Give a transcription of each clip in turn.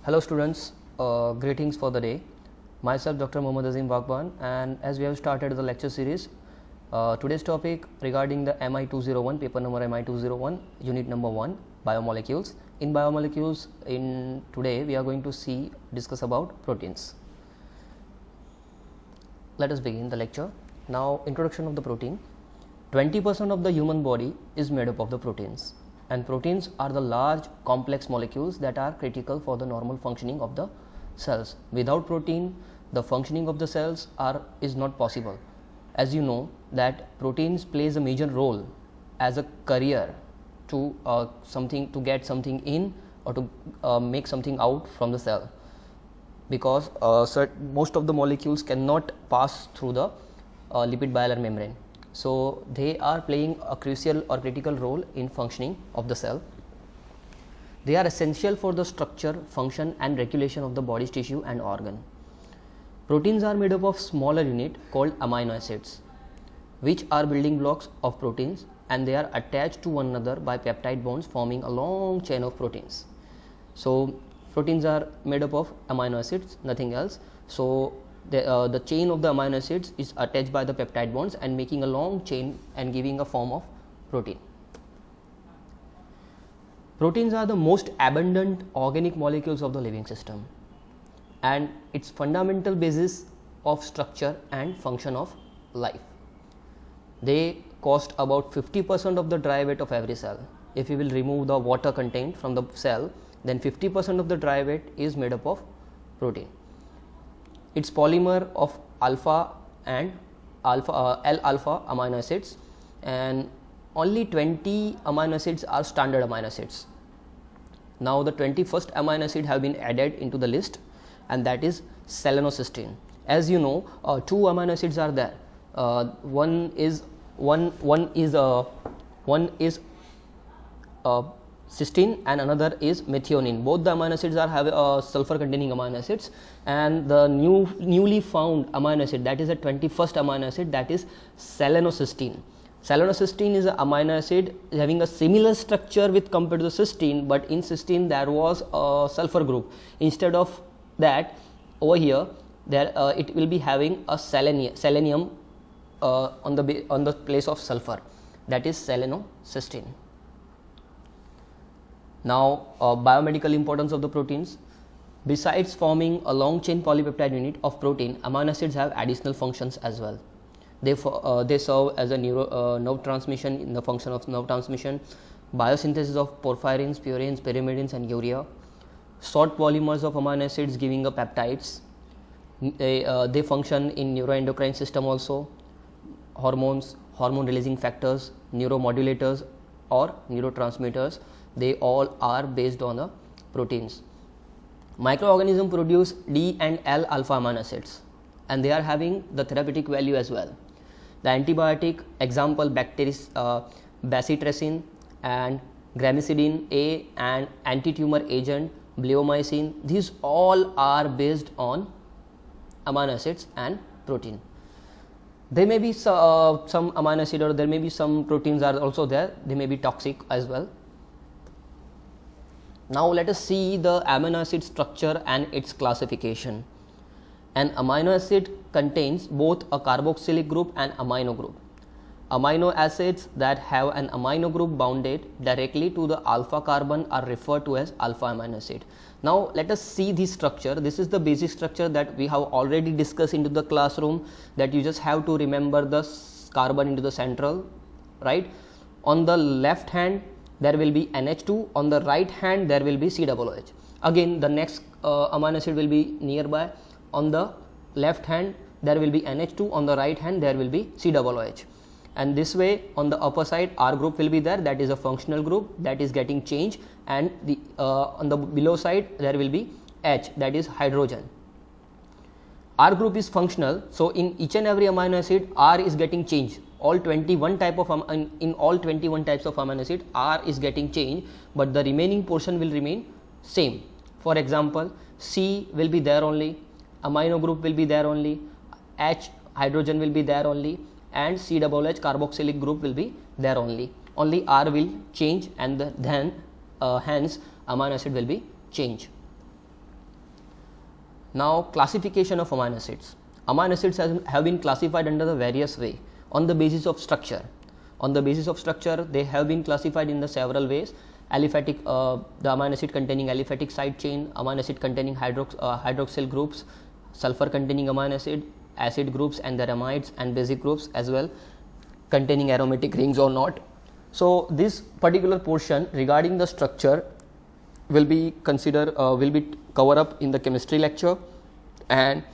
Hello students, greetings for the day. Myself Dr. Mohammad Azim Waqban, and as we have started the lecture series, today's topic regarding the MI201, paper number MI201, unit number 1, biomolecules. In biomolecules, in today we are going to discuss about proteins. Let us begin the lecture. Now, introduction of the protein. 20% of the human body is made up of the proteins, and proteins are the large complex molecules that are critical for the normal functioning of the cells. Without protein, the functioning of the cells is not possible. As you know that proteins plays a major role as a carrier to get something in or to make something out from the cell, because most of the molecules cannot pass through the lipid bilayer membrane. So they are playing a crucial or critical role in functioning of the cell. They are essential for the structure, function and regulation of the body's tissue and organ. Proteins are made up of smaller unit called amino acids, which are building blocks of proteins, and they are attached to one another by peptide bonds, forming a long chain of proteins. So proteins are made up of amino acids, nothing else. So the chain of the amino acids is attached by the peptide bonds and making a long chain and giving a form of protein. Proteins are the most abundant organic molecules of the living system, and its fundamental basis of structure and function of life. They cost about 50% of the dry weight of every cell. If we will remove the water content from the cell, then 50% of the dry weight is made up of protein. Its polymer of alpha and L-alpha amino acids, and only 20 amino acids are standard amino acids. Now the 21st amino acid have been added into the list, and that is selenocysteine. As you know, two amino acids are there. One is cysteine and another is methionine. Both the amino acids have sulfur containing amino acids, and the newly found amino acid, that is the 21st amino acid, that is selenocysteine. Selenocysteine is an amino acid having a similar structure with compared to the cysteine, but in cysteine there was a sulfur group. Instead of that, over here it will be having a selenium on the place of sulfur, that is selenocysteine. Now, biomedical importance of the proteins. Besides forming a long chain polypeptide unit of protein, amino acids have additional functions as well. They serve as a nerve transmission, in the function of nerve transmission, biosynthesis of porphyrins, purines, pyrimidines and urea, short polymers of amino acids giving a peptides. They function in neuroendocrine system also, hormones, hormone releasing factors, neuromodulators or neurotransmitters. They all are based on the proteins. Microorganisms produce D and L alpha amino acids, and they are having the therapeutic value as well. The antibiotic example bacitracin and gramicidin A and anti-tumor agent bleomycin, these all are based on amino acids and protein. There may be some amino acid, or there may be some proteins are also there, they may be toxic as well. Now let us see the amino acid structure and its classification. An amino acid contains both a carboxylic group and amino group. Amino acids that have an amino group bounded directly to the alpha carbon are referred to as alpha amino acid. Now let us see this structure. This is the basic structure that we have already discussed into the classroom, that you just have to remember the carbon into the central, right? On the left hand there will be NH2, on the right hand there will be COOH. Again the next amino acid will be nearby. On the left hand there will be NH2, on the right hand there will be COOH, and this way on the upper side R group will be there, that is a functional group that is getting changed, and the on the below side there will be H, that is hydrogen. R group is functional, so in each and every amino acid R is getting changed. All 21 type of in all 21 types of amino acid R is getting changed, but the remaining portion will remain same. For example, C will be there only, amino group will be there only, H hydrogen will be there only, and COOH carboxylic group will be there only. Only R will change, and then hence amino acid will be changed. Now classification of amino acids. Amino acids have been classified under the various way on the basis of structure. On the basis of structure, they have been classified in the several ways. Aliphatic, the amino acid containing aliphatic side chain, amino acid containing hydroxyl groups, sulfur containing amino acid groups and their amides, and basic groups as well containing aromatic rings or not. So this particular portion regarding the structure will be covered up in the chemistry lecture. And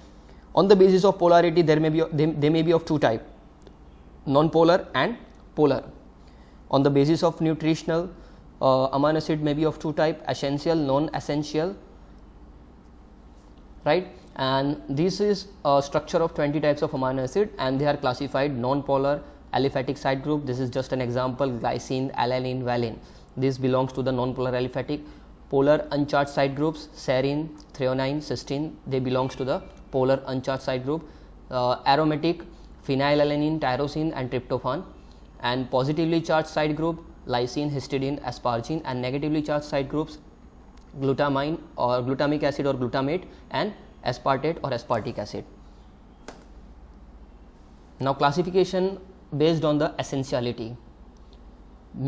on the basis of polarity, they may be of two types, non-polar and polar. On the basis of nutritional, amino acid may be of two types, essential, non-essential, right? And this is a structure of 20 types of amino acid, and they are classified non-polar, aliphatic side group. This is just an example: glycine, alanine, valine. This belongs to the non-polar aliphatic. Polar uncharged side groups: serine, threonine, cysteine. They belongs to the polar uncharged side group. Aromatic: phenylalanine, tyrosine, and tryptophan. And positively charged side group: lysine, histidine, asparagine. And negatively charged side groups: glutamine or glutamic acid or glutamate, and aspartate or aspartic acid. Now classification based on the essentiality.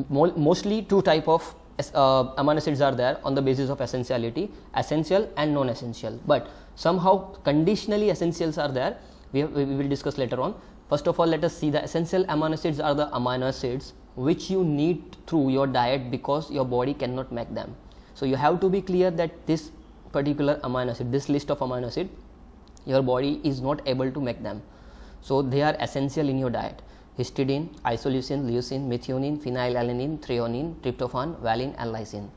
Mostly two type of amino acids are there on the basis of essentiality: essential and non-essential. But somehow conditionally essentials are there. We will discuss later on. First of all, let us see the essential amino acids are the amino acids which you need through your diet because your body cannot make them. So you have to be clear that this particular amino acid, this list of amino acid, your body is not able to make them. So they are essential in your diet: histidine, isoleucine, leucine, methionine, phenylalanine, threonine, tryptophan, valine, and lysine.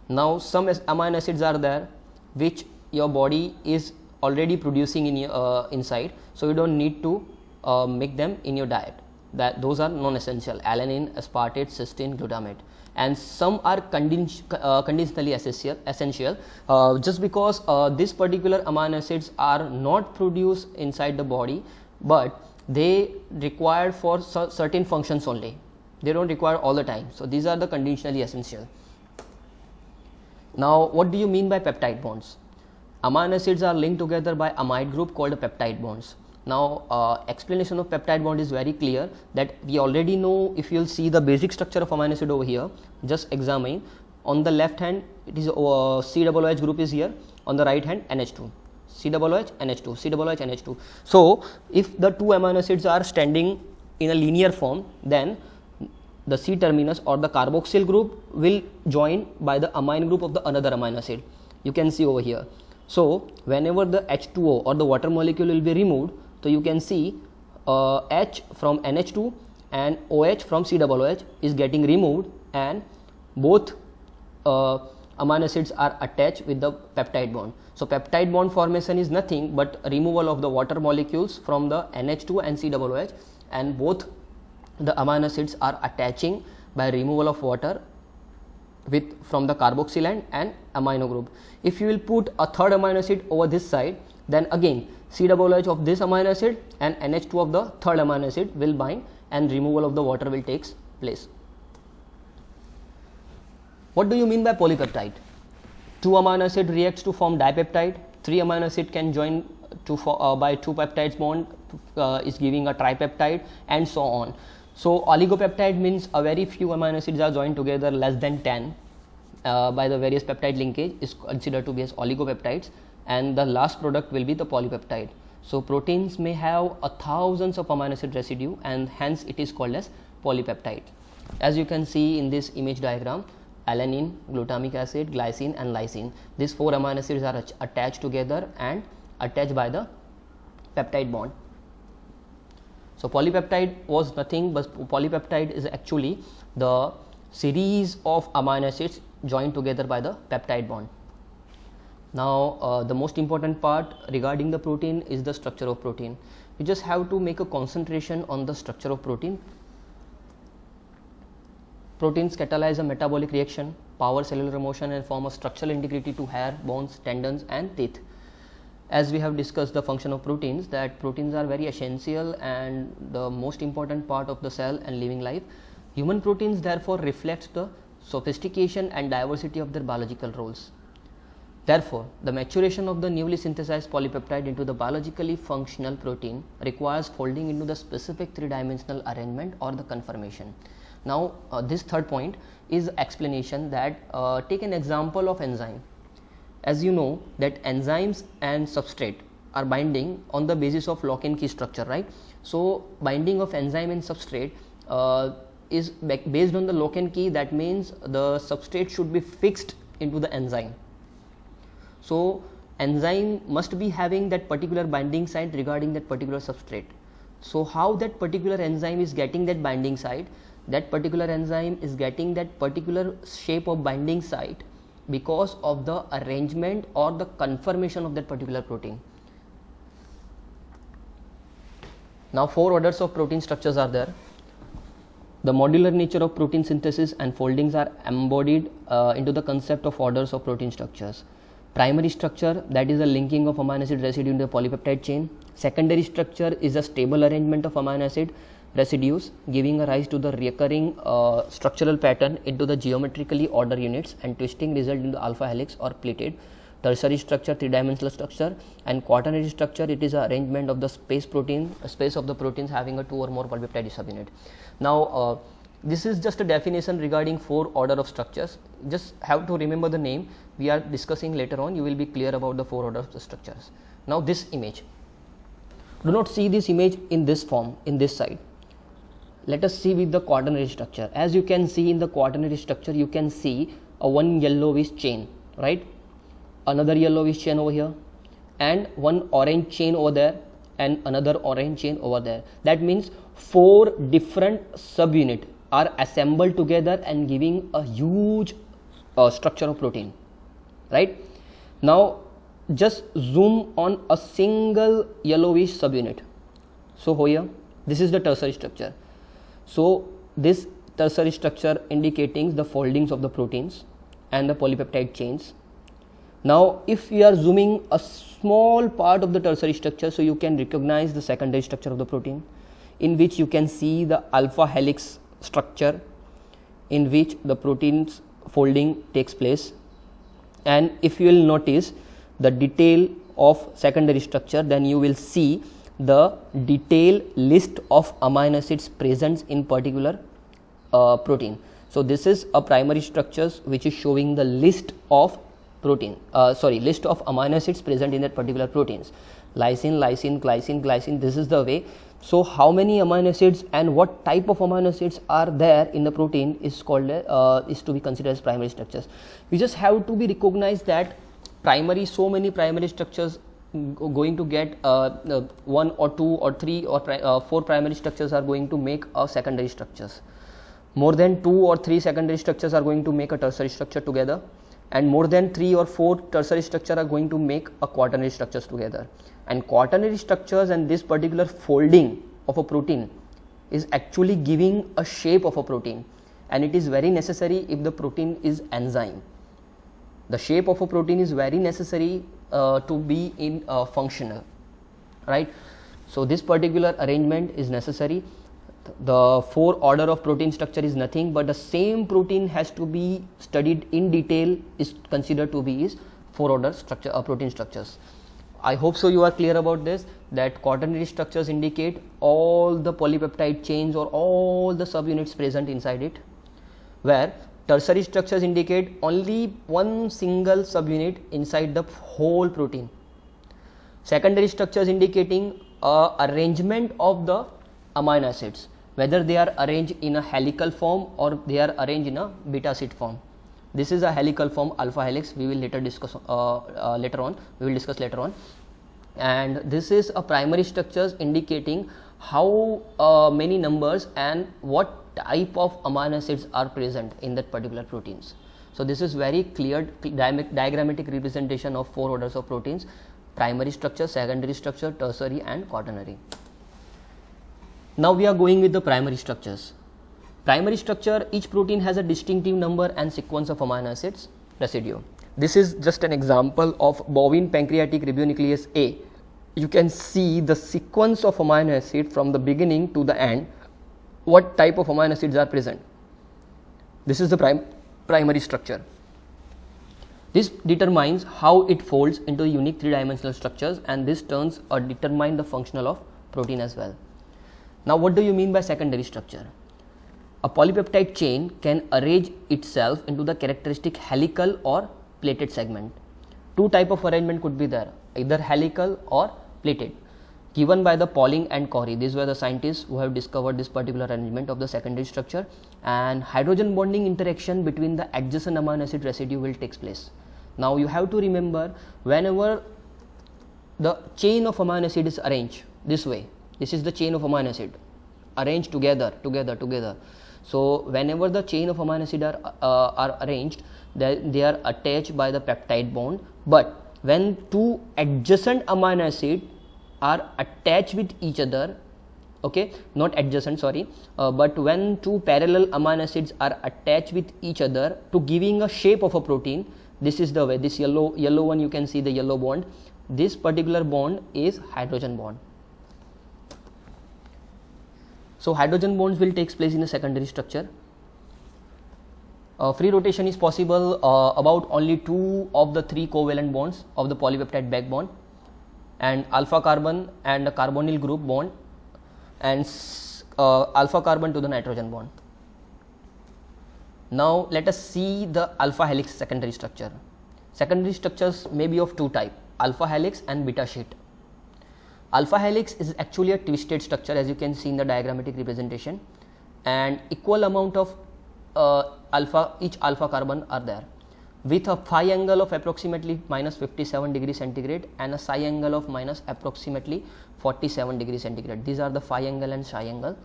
Now some amino acids are there which your body is already producing in your inside, so you don't need to make them in your diet. Those are non-essential: alanine, aspartate, cysteine, glutamate. And some are conditionally essential, just because these particular amino acids are not produced inside the body, but they require for certain functions only. They don't require all the time. So these are the conditionally essential. Now what do you mean by peptide bonds? Amino acids are linked together by amide group called peptide bonds. Now explanation of peptide bond is very clear, that we already know. If you'll see the basic structure of amino acid over here, just examine. On the left hand it is COOH group is here, on the right hand NH2, COOH, NH2, COOH, NH2. So if the two amino acids are standing in a linear form, then the C terminus or the carboxyl group will join by the amine group of the another amino acid. You can see over here. So whenever the H2O or the water molecule will be removed, so you can see H from NH2 and OH from COOH is getting removed, and both amino acids are attached with the peptide bond. So peptide bond formation is nothing but removal of the water molecules from the NH2 and COOH, and both the amino acids are attaching by removal of water from the carboxyl and amino group. If you will put a third amino acid over this side, then again COOH of this amino acid and NH2 of the third amino acid will bind, and removal of the water will take place. What do you mean by polypeptide? Two amino acid reacts to form dipeptide. Three amino acid can join by two peptides bond, is giving a tripeptide, and so on. So oligopeptide means a very few amino acids are joined together, less than 10 by the various peptide linkage, is considered to be as oligopeptides, and the last product will be the polypeptide. So proteins may have thousands of amino acid residue, and hence it is called as polypeptide. As you can see in this image diagram, alanine, glutamic acid, glycine, and lysine, these four amino acids are attached together and attached by the peptide bond. So polypeptide was nothing but polypeptide is actually the series of amino acids joined together by the peptide bond. Now the most important part regarding the protein is the structure of protein. You just have to make a concentration on the structure of protein. Proteins catalyze a metabolic reaction, power cellular motion, and form a structural integrity to hair, bones, tendons, and teeth. As we have discussed the function of proteins, that proteins are very essential and the most important part of the cell and living life. Human proteins therefore reflect the sophistication and diversity of their biological roles. Therefore, the maturation of the newly synthesized polypeptide into the biologically functional protein requires folding into the specific three-dimensional arrangement or the conformation. Now, this third point is explanation that take an example of enzyme. As you know that enzymes and substrate are binding on the basis of lock and key structure, right? So, binding of enzyme and substrate is based on the lock and key. That means the substrate should be fixed into the enzyme. So, enzyme must be having that particular binding site regarding that particular substrate. So, how that particular enzyme is getting that binding site? That particular enzyme is getting that particular shape of binding site because of the arrangement or the conformation of that particular protein. Now, 4 orders of protein structures are there. The modular nature of protein synthesis and foldings are embodied into the concept of orders of protein structures. Primary structure, that is a linking of amino acid residue in the polypeptide chain. Secondary structure is a stable arrangement of amino acid residues giving a rise to the recurring structural pattern into the geometrically ordered units, and twisting result in the alpha helix or pleated. Tertiary structure, three-dimensional structure, and quaternary structure, it is an arrangement of the space of the proteins having a 2 or more polypeptide subunit. Now, this is just a definition regarding 4 order of structures. Just have to remember the name. We are discussing later on. You will be clear about the 4 orders of structures. Now, this image. Do not see this image in this form, in this side. Let us see with the quaternary structure. As you can see in the quaternary structure, you can see a one yellowish chain, right? Another yellowish chain over here, and one orange chain over there, and another orange chain over there. That means 4 different subunits are assembled together and giving a huge structure of protein, right? Now, just zoom on a single yellowish subunit. So, here, this is the tertiary structure. So, this tertiary structure indicating the foldings of the proteins and the polypeptide chains. Now, if we are zooming a small part of the tertiary structure, so you can recognize the secondary structure of the protein, in which you can see the alpha helix structure in which the protein's folding takes place. And if you will notice the detail of secondary structure, then you will see the detailed list of amino acids present in particular protein. So, this is a primary structures which is showing the list of list of amino acids present in that particular proteins. Lysine, lysine, glycine, glycine, this is the way. So, how many amino acids and what type of amino acids are there in the protein is called is to be considered as primary structures. We just have to be recognized that so many primary structures going to get 1 or 2 or 3 or 4 primary structures are going to make a secondary structures. More than 2 or 3 secondary structures are going to make a tertiary structure together, and more than 3 or 4 tertiary structure are going to make a quaternary structures together. And quaternary structures and this particular folding of a protein is actually giving a shape of a protein, and it is very necessary if the protein is enzyme. The shape of a protein is very necessary to be in functional, right? So, this particular arrangement is necessary. The 4 order of protein structure is nothing but the same protein has to be studied in detail, is considered to be is 4 order structure protein structures. I hope so you are clear about this, that quaternary structures indicate all the polypeptide chains or all the subunits present inside it, where tertiary structures indicate only one single subunit inside the whole protein. Secondary structures indicating arrangement of the amino acids, whether they are arranged in a helical form or they are arranged in a beta acid form. This is a helical form, alpha helix. We will later discuss later on. And this is a primary structures indicating how many numbers and what type of amino acids are present in that particular proteins. So, this is very clear diagrammatic representation of 4 orders of proteins: primary structure, secondary structure, tertiary and quaternary. Now, we are going with the primary structures. Primary structure, each protein has a distinctive number and sequence of amino acids residue. This is just an example of bovine pancreatic ribonuclease A. You can see the sequence of amino acid from the beginning to the end, what type of amino acids are present. This is the primary structure. This determines how it folds into unique three-dimensional structures, and this turns or determine the functional of protein as well. Now, what do you mean by secondary structure? A polypeptide chain can arrange itself into the characteristic helical or plated segment. Two type of arrangement could be there, either helical or plated, given by the Pauling and Corey. These were the scientists who have discovered this particular arrangement of the secondary structure, and hydrogen bonding interaction between the adjacent amino acid residue will take place. Now, you have to remember, whenever the chain of amino acid is arranged this way, this is the chain of amino acid arranged together. So, whenever the chain of amino acid are arranged, they are attached by the peptide bond, but when two adjacent amino acid are attached with each other, okay, not adjacent, sorry, but when two parallel amino acids are attached with each other to giving a shape of a protein, this is the way, this yellow one, you can see the yellow bond, this particular bond is hydrogen bond. So, hydrogen bonds will take place in a secondary structure. Free rotation is possible about only 2 of the 3 covalent bonds of the polypeptide backbone, and alpha carbon and the carbonyl group bond, and alpha carbon to the nitrogen bond. Now, let us see the alpha helix secondary structure. Secondary structures may be of two types, alpha helix and beta sheet. Alpha helix is actually a twisted structure, as you can see in the diagrammatic representation, and equal amount of each alpha carbon are there, with a phi angle of approximately minus 57 degrees centigrade and a psi angle of minus approximately 47 degrees centigrade. These are the phi angle and psi angle.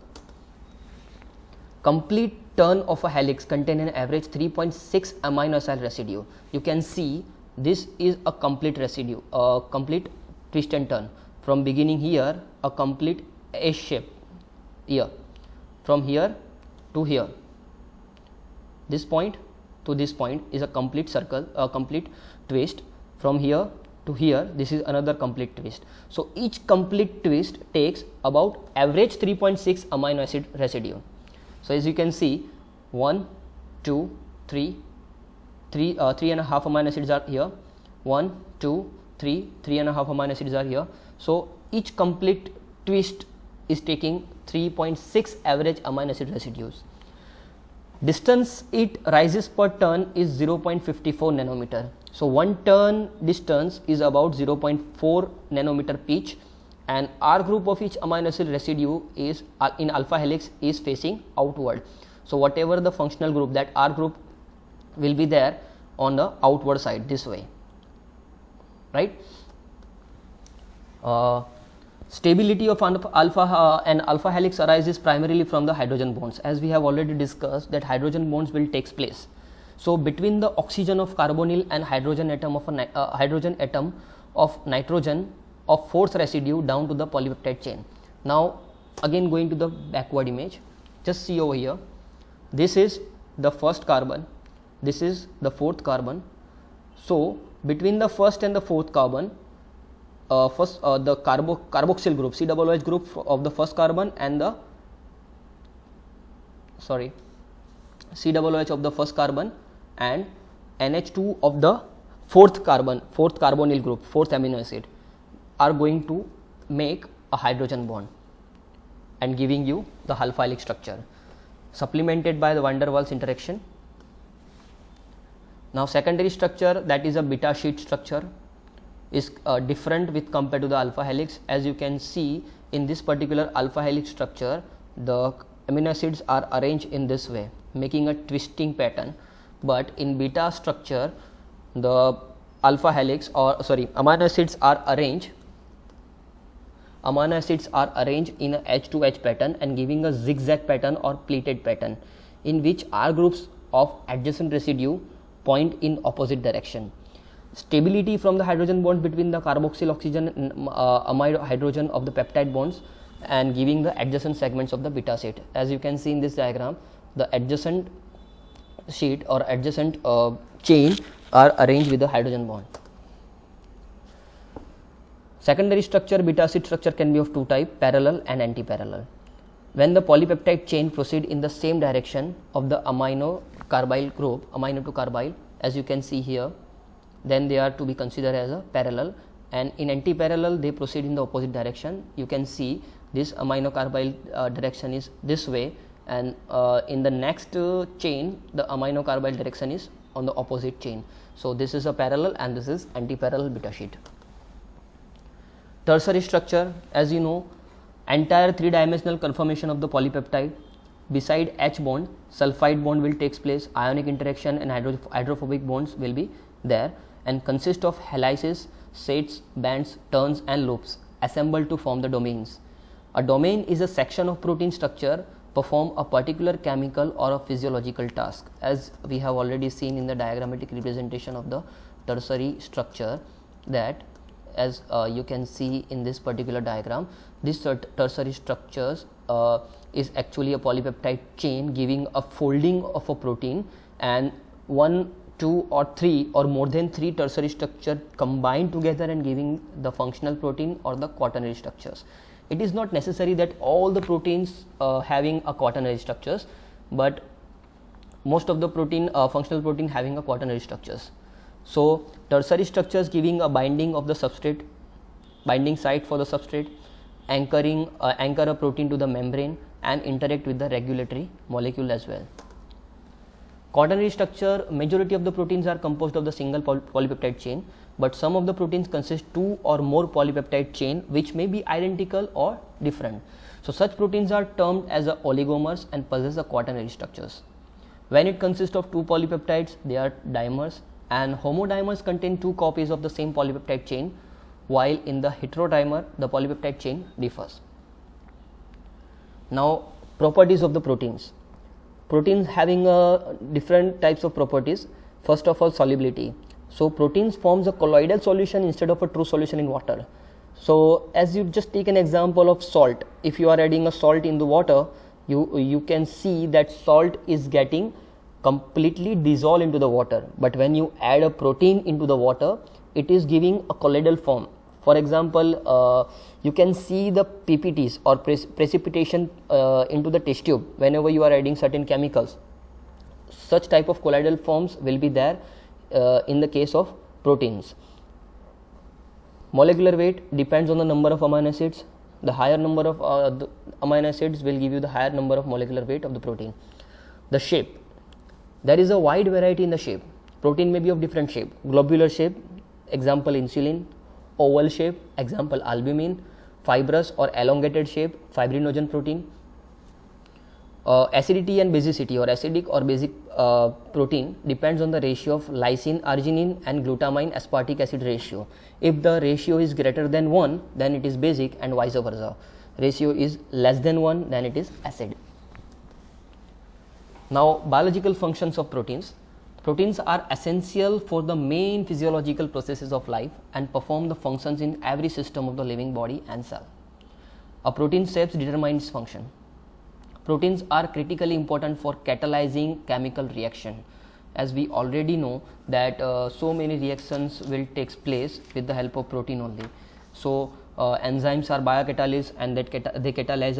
Complete turn of a helix contain an average 3.6 amino acid residue. You can see this is a complete residue, a complete twist and turn. From beginning here, a complete S shape here, from here to here, this point to this point is a complete circle, a complete twist. From here to here, this is another complete twist. So, each complete twist takes about average 3.6 amino acid residue. So, as you can see, 1, 2, 3, 3.5 amino acids are here, 1, 2, 3, 3.5 amino acids are here. So, each complete twist is taking 3.6 average amino acid residues. Distance it rises per turn is 0.54 nanometer. So, one turn distance is about 0.4 nanometer pitch, and R group of each amino acid residue is in alpha helix is facing outward. So, whatever the functional group, that R group will be there on the outward side this way, right. Stability of alpha and alpha helix arises primarily from the hydrogen bonds, as we have already discussed that hydrogen bonds will take place. So, between the oxygen of carbonyl and hydrogen atom of nitrogen of 4th residue down to the polypeptide chain. Now, again going to the backward image, just see over here, this is the first carbon, this is the 4th carbon. So, between the first and the 4th carbon, the carboxyl group, COOH group of the first carbon and the COOH of the first carbon and NH2 of the 4th carbon, 4th carbonyl group, 4th amino acid are going to make a hydrogen bond and giving you the alpha helix structure, supplemented by the van der Waals interaction. Now, secondary structure, that is a beta sheet structure, is different with compared to the alpha helix. As you can see in this particular alpha helix structure, the amino acids are arranged in this way, making a twisting pattern, but in beta structure the alpha helix amino acids are arranged in a H to H pattern and giving a zigzag pattern or pleated pattern, in which R groups of adjacent residue point in opposite direction. Stability from the hydrogen bond between the carboxyl oxygen and amide hydrogen of the peptide bonds and giving the adjacent segments of the beta sheet. As you can see in this diagram, the adjacent sheet or adjacent chain are arranged with the hydrogen bond. Secondary structure, beta sheet structure can be of two types, parallel and anti-parallel. When the polypeptide chain proceed in the same direction of the amino carbyl group, amino to carbyl, as you can see here, then they are to be considered as a parallel, and in anti-parallel they proceed in the opposite direction. You can see this amino carbyl direction is this way, and in the next chain the amino carbyl direction is on the opposite chain. So this is a parallel and this is anti-parallel beta sheet. Tertiary structure, as you know, entire three-dimensional conformation of the polypeptide. Beside H bond, sulfide bond will take place, ionic interaction and hydrophobic bonds will be there, and consist of helices, sets, bands, turns and loops assembled to form the domains. A domain is a section of protein structure perform a particular chemical or a physiological task, as we have already seen in the diagrammatic representation of the tertiary structure, that as you can see in this particular diagram, this tertiary structures is actually a polypeptide chain giving a folding of a protein, and 1, 2 or 3 or more than 3 tertiary structure combined together and giving the functional protein or the quaternary structures. It is not necessary that all the proteins having a quaternary structures, but most of the protein functional protein having a quaternary structures. So tertiary structures giving a binding of the substrate, binding site for the substrate, anchor a protein to the membrane and interact with the regulatory molecule as well. Quaternary structure, majority of the proteins are composed of the single polypeptide chain, but some of the proteins consist 2 or more polypeptide chain which may be identical or different. So such proteins are termed as oligomers and possess the quaternary structures. When it consists of 2 polypeptides, they are dimers, and homodimers contain 2 copies of the same polypeptide chain, while in the heterodimer the polypeptide chain differs. Now properties of the proteins. Proteins having different types of properties. First of all, solubility. So proteins forms a colloidal solution instead of a true solution in water. So as you just take an example of salt, if you are adding a salt in the water, you can see that salt is getting completely dissolved into the water, but when you add a protein into the water, it is giving a colloidal form. For example, you can see the PPTs or precipitation into the test tube whenever you are adding certain chemicals. Such type of colloidal forms will be there in the case of proteins. Molecular weight depends on the number of amino acids. The higher number of the amino acids will give you the higher number of molecular weight of the protein. The shape. There is a wide variety in the shape. Protein may be of different shape. Globular shape, example insulin. Oval shape, example albumin. Fibrous or elongated shape, fibrinogen protein. Acidity and basicity, or acidic or basic protein depends on the ratio of lysine, arginine and glutamine aspartic acid ratio. If the ratio is greater than 1, then it is basic, and vice versa. Ratio is less than 1, then it is acid. Now biological functions of proteins. Proteins are essential for the main physiological processes of life and perform the functions in every system of the living body and cell. A protein shapes determine its function. Proteins are critically important for catalyzing chemical reaction, as we already know that so many reactions will take place with the help of protein only. So enzymes are biocatalysts, and they catalyze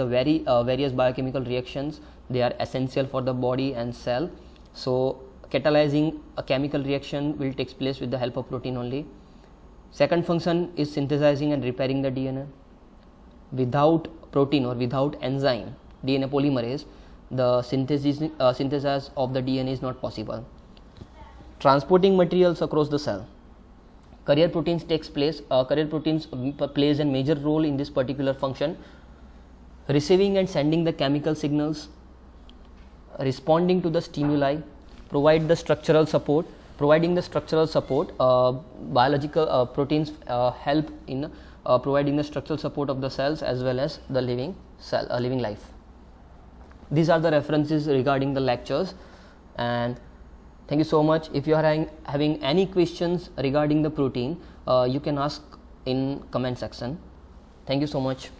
various biochemical reactions. They are essential for the body and cell. So catalyzing a chemical reaction will take place with the help of protein only. Second function is synthesizing and repairing the DNA. Without protein or without enzyme, DNA polymerase, the synthesis of the DNA is not possible. Transporting materials across the cell. Carrier proteins plays a major role in this particular function, receiving and sending the chemical signals, responding to the stimuli, providing the structural support. Biological proteins help in providing the structural support of the cells as well as the living life. These are the references regarding the lectures, and thank you so much. If you are having any questions regarding the protein, you can ask in comment section. Thank you so much.